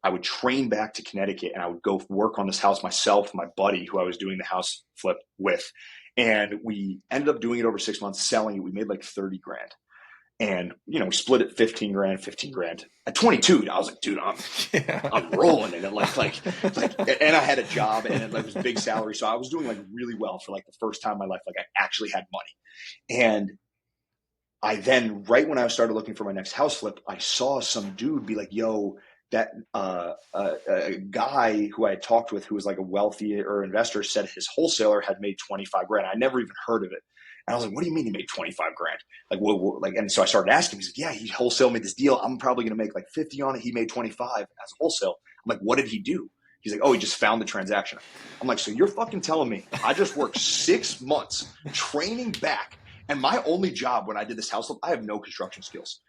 I would train back to Connecticut, and I would go work on this house myself, my buddy who I was doing the house flip with. And we ended up doing it over 6 months, selling it. We made like 30 grand. And, we split it 15 grand. At 22, I was like, dude, I'm rolling in it. Like, and I had a job, and it was a big salary. So I was doing like really well for like the first time in my life. Like I actually had money. And I then, right when I started looking for my next house flip, I saw some dude be like, yo, that a guy who I had talked with who was like a wealthier investor said his wholesaler had made 25 grand. I never even heard of it. And I was like, what do you mean he made 25 grand? Like, what, and so I started asking him. He's like, yeah, he wholesale made this deal. I'm probably going to make like 50 on it. He made 25 as a wholesale. I'm like, what did he do? He's like, oh, he just found the transaction. I'm like, so you're fucking telling me I just worked 6 months training back, and my only job when I did this house flip, I have no construction skills.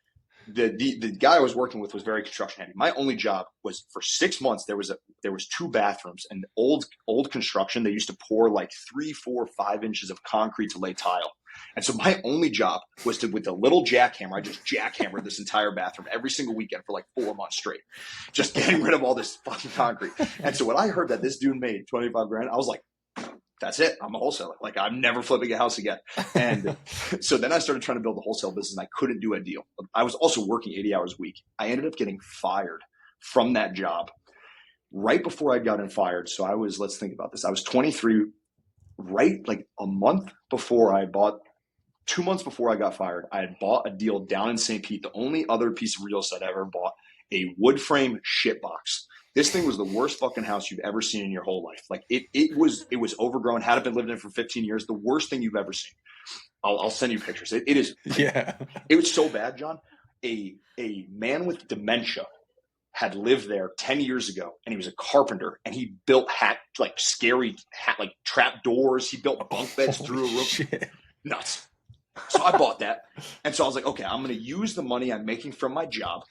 The guy I was working with was very construction heavy. My only job was for 6 months. There was 2 bathrooms, and old construction. They used to pour like 3, 4, 5 inches of concrete to lay tile. And so my only job was with the little jackhammer. I just jackhammered this entire bathroom every single weekend for like 4 months straight, just getting rid of all this fucking concrete. And so when I heard that this dude made 25 grand, I was like, that's it. I'm a wholesaler. Like I'm never flipping a house again. And so then I started trying to build a wholesale business, and I couldn't do a deal. I was also working 80 hours a week. I ended up getting fired from that job right before I'd gotten fired. So let's think about this. I was 23, right? Like a month before 2 months before I got fired, I had bought a deal down in St. Pete. The only other piece of real estate I ever bought, a wood frame shit box. This thing was the worst fucking house you've ever seen in your whole life. Like it was overgrown. Hadn't been living in it for 15 years. The worst thing you've ever seen. I'll send you pictures. It is. Like, yeah. It was so bad, John. A man with dementia had lived there 10 years ago, and he was a carpenter, and he built scary trap doors. He built bunk beds through a roof. Shit. Nuts. So I bought that. And so I was like, okay, I'm going to use the money I'm making from my job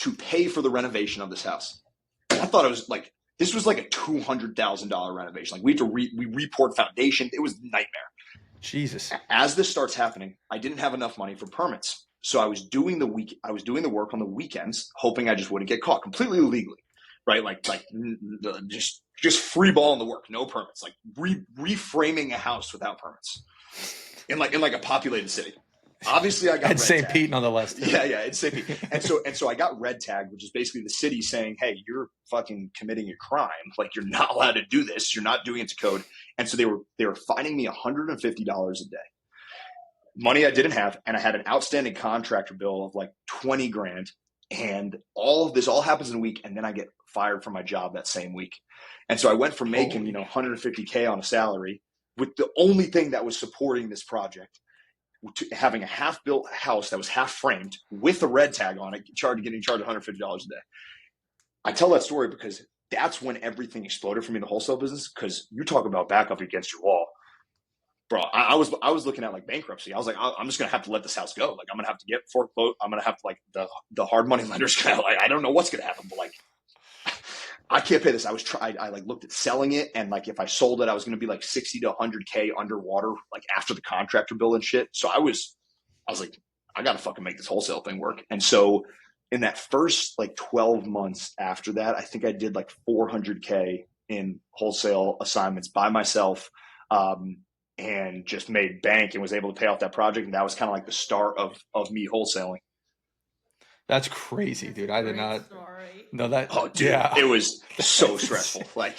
to pay for the renovation of this house. I thought it was like, this was like a $200,000 renovation. Like we repoured foundation. It was a nightmare. Jesus. As this starts happening, I didn't have enough money for permits. So I was doing the work on the weekends, hoping I just wouldn't get caught completely illegally. right? Just free balling the work, no permits, like reframing a house without permits in like a populated city. Obviously, I got and red St. tag. Pete nonetheless. Too. Yeah, it's St. Pete. And so I got red tag, which is basically the city saying, hey, you're fucking committing a crime. Like, you're not allowed to do this. You're not doing it to code. And so they were fining me $150 a day. Money I didn't have, and I had an outstanding contractor bill of like 20 grand. And all of this all happens in a week, and then I get fired from my job that same week. And so I went from making, 150K on a salary with the only thing that was supporting this project to having a half-built house that was half-framed with a red tag on it, getting charged $150 a day. I tell that story because that's when everything exploded for me in the wholesale business, because you talk about back up against your wall. Bro, I was looking at like bankruptcy. I was like, I'm just going to have to let this house go. Like, I'm going to have to get foreclosed. I'm going to have to, like, the hard money lenders kind of like, I don't know what's going to happen, but like, I can't pay this. I like looked at selling it, and like if I sold it, I was going to be like 60 to 100K underwater, like after the contractor bill and shit. So I was like, I got to fucking make this wholesale thing work. And so in that first like 12 months after that, I think I did like 400K in wholesale assignments by myself, and just made bank and was able to pay off that project. And that was kind of like the start of me wholesaling. That's crazy, dude. I did not know that. Oh, dude, yeah. It was so stressful. Like,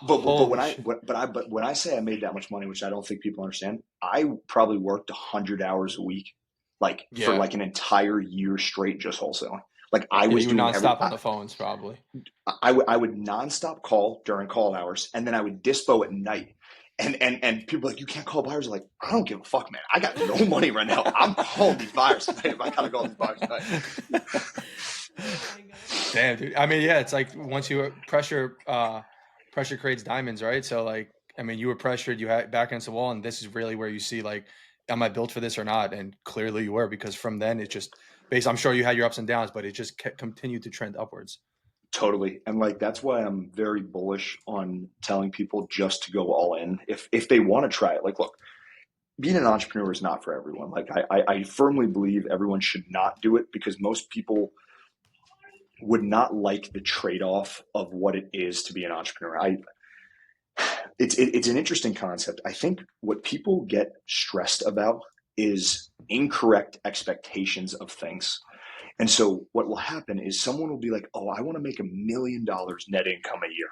but when I say I made that much money, which I don't think people understand, I probably worked 100 hours a week, like for like an entire year straight, just wholesaling. Like I was doing nonstop on the phones, probably. I would nonstop call during call hours, and then I would dispo at night. And people are like, you can't call buyers. I'm like, I don't give a fuck, man. I got no money right now. I'm calling these buyers tonight if I gotta call these buyers tonight. Damn, dude. I mean, yeah, it's like once you pressure creates diamonds, right? So like, I mean, you were pressured, you had back against the wall, and this is really where you see like, am I built for this or not? And clearly you were, because from then it just I'm sure you had your ups and downs, but it just continued to trend upwards. Totally. And like, that's why I'm very bullish on telling people just to go all in. If they want to try it, like, look, being an entrepreneur is not for everyone. Like I firmly believe everyone should not do it, because most people would not like the trade-off of what it is to be an entrepreneur. It's an interesting concept. I think what people get stressed about is incorrect expectations of things. And so what will happen is someone will be like, oh, I want to make $1 million net income a year,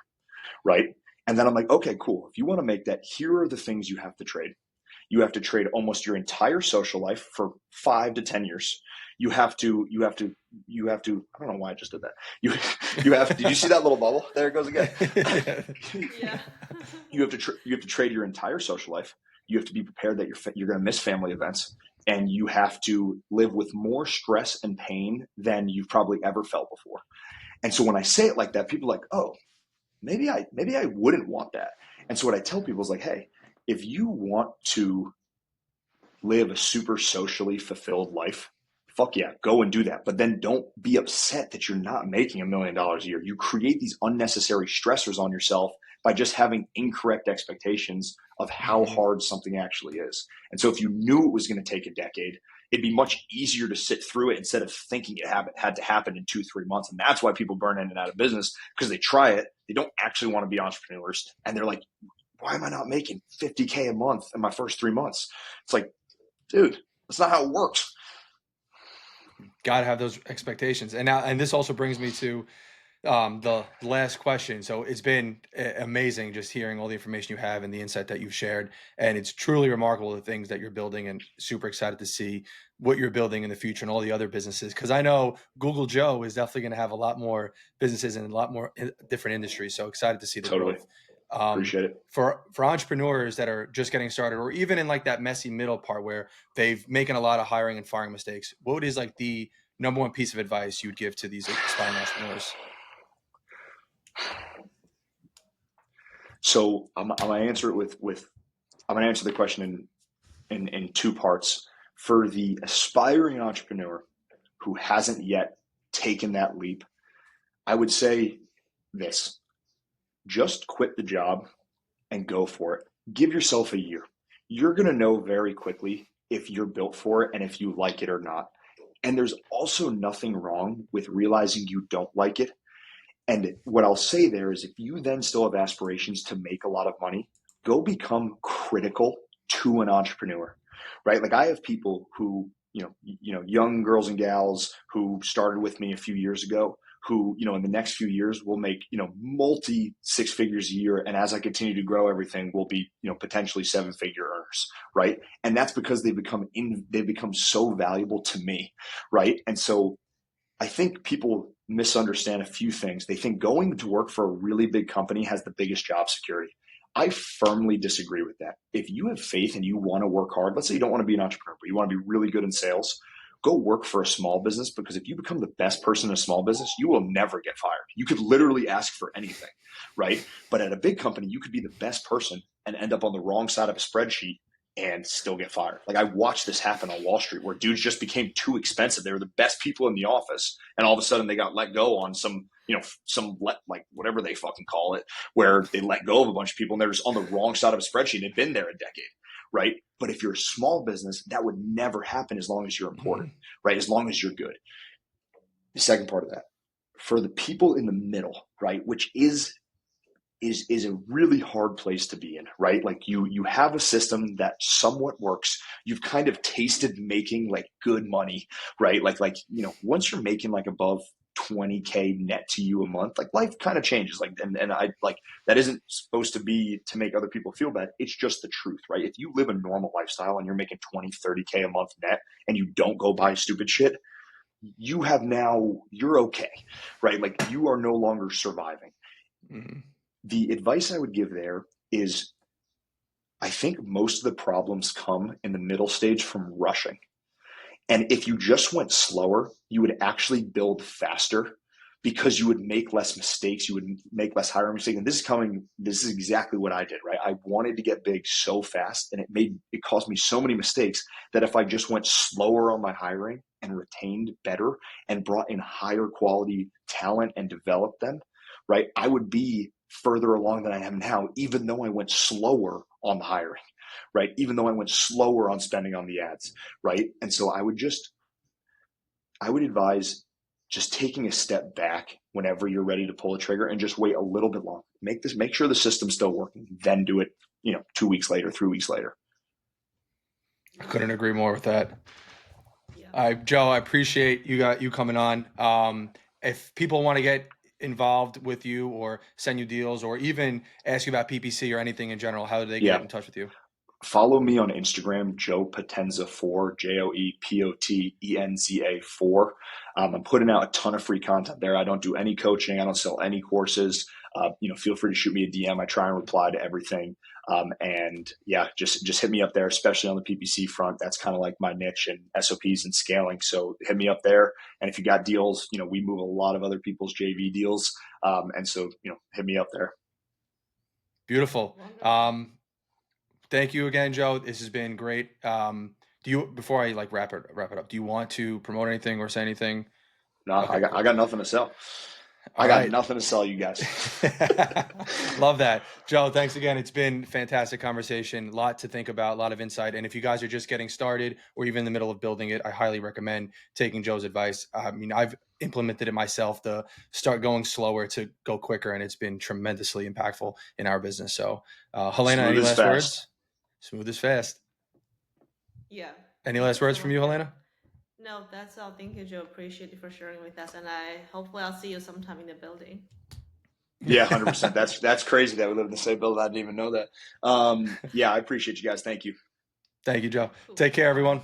right? And then I'm like, okay, cool. If you want to make that, here are the things you have to trade. You have to trade almost your entire social life for 5 to 10 years. You have to, I don't know why I just did that. You have, did you see that little bubble? There it goes again. Yeah. You have to trade your entire social life. You have to be prepared that you're going to miss family events. And you have to live with more stress and pain than you've probably ever felt before. And so when I say it like that, people are like, oh, maybe I wouldn't want that. And so what I tell people is like, hey, if you want to live a super socially fulfilled life, fuck yeah, go and do that. But then don't be upset that you're not making $1 million a year. You create these unnecessary stressors on yourself by just having incorrect expectations of how hard something actually is. And so if you knew it was going to take a decade, it'd be much easier to sit through it instead of thinking it had to happen in 2-3 months. And that's why people burn in and out of business, because they try it. They don't actually want to be entrepreneurs. And they're like, why am I not making 50K a month in my first 3 months? It's like, dude, that's not how it works. Got to have those expectations. And this also brings me to the last question. So it's been amazing just hearing all the information you have and the insight that you've shared. And it's truly remarkable, the things that you're building, and super excited to see what you're building in the future and all the other businesses. Because I know Google Joe is definitely going to have a lot more businesses in a lot more different industries. So excited to see the growth. Appreciate it. For entrepreneurs that are just getting started, or even in like that messy middle part where they've making a lot of hiring and firing mistakes, what is like the number one piece of advice you'd give to these aspiring entrepreneurs? So I'm gonna answer it I'm gonna answer the question in 2 parts. For the aspiring entrepreneur who hasn't yet taken that leap, I would say this: just quit the job and go for it. Give yourself a year. You're gonna know very quickly if you're built for it and if you like it or not. And there's also nothing wrong with realizing you don't like it And what I'll say there is if you then still have aspirations to make a lot of money, go become critical to an entrepreneur, right? Like I have people who, young girls and gals who started with me a few years ago who, in the next few years will make, multi 6 figures a year. And as I continue to grow everything, will be, potentially 7-figure earners, right? And that's because they've become so valuable to me, right? And so I think people misunderstand a few things. They think going to work for a really big company has the biggest job security. I firmly disagree with that. If you have faith and you want to work hard, let's say you don't want to be an entrepreneur, but you want to be really good in sales, go work for a small business, because if you become the best person in a small business, you will never get fired. You could literally ask for anything, right? But at a big company, you could be the best person and end up on the wrong side of a spreadsheet and still get fired. Like I watched this happen on Wall Street where dudes just became too expensive. They were the best people in the office, and all of a sudden they got let go on some whatever they fucking call it, where they let go of a bunch of people and they're just on the wrong side of a spreadsheet. They've been there a decade, right? But if you're a small business, that would never happen as long as you're important, right? As long as you're good. The second part of that, for the people in the middle, right, which is a really hard place to be in, right? Like you have a system that somewhat works. You've kind of tasted making like good money, right? Like once you're making like above 20K net to you a month, like life kind of changes. Like, and I like that isn't supposed to be to make other people feel bad. It's just the truth, right? If you live a normal lifestyle and you're making 20, 30K a month net and you don't go buy stupid shit, you're okay, right? Like you are no longer surviving. Mm-hmm. The advice I would give there is I think most of the problems come in the middle stage from rushing. And if you just went slower, you would actually build faster because you would make less mistakes. You would make less hiring mistakes. And this is exactly what I did, right? I wanted to get big so fast, and it caused me so many mistakes that if I just went slower on my hiring and retained better and brought in higher quality talent and developed them, right, I would be further along than I am now, even though I went slower on the hiring, right? Even though I went slower on spending on the ads, right? And so I would advise just taking a step back whenever you're ready to pull a trigger and just wait a little bit longer. Make sure the system's still working, then do it, 2 weeks later, 3 weeks later. I couldn't agree more with that. Yeah. Joe, I appreciate you coming on. If people want to get involved with you or send you deals or even ask you about PPC or anything in general, how do they get in touch with you? Follow me on Instagram, Joe Potenza 4, JoePotenza 4. I'm putting out a ton of free content there. I don't do any coaching. I don't sell any courses. Feel free to shoot me a DM. I try and reply to everything. And yeah, just hit me up there, especially on the PPC front. That's kind of like my niche and SOPs and scaling. So hit me up there. And if you got deals, we move a lot of other people's JV deals. And so, hit me up there. Beautiful. Thank you again, Joe. This has been great. Before I wrap it up, do you want to promote anything or say anything? No, okay, I got nothing to sell. I got nothing to sell you guys. Love that. Joe, thanks again. It's been a fantastic conversation, a lot to think about, a lot of insight. And if you guys are just getting started or even in the middle of building it, I highly recommend taking Joe's advice. I mean, I've implemented it myself to start going slower to go quicker, and it's been tremendously impactful in our business. So, Helena, any last words? Smooth as fast. Yeah. Any last words from you, Helena? No, that's all. Thank you, Joe. Appreciate you for sharing with us. And hopefully I'll see you sometime in the building. Yeah, 100%. That's crazy that we live in the same building. I didn't even know that. Yeah, I appreciate you guys. Thank you. Thank you, Joe. Cool. Take care, everyone.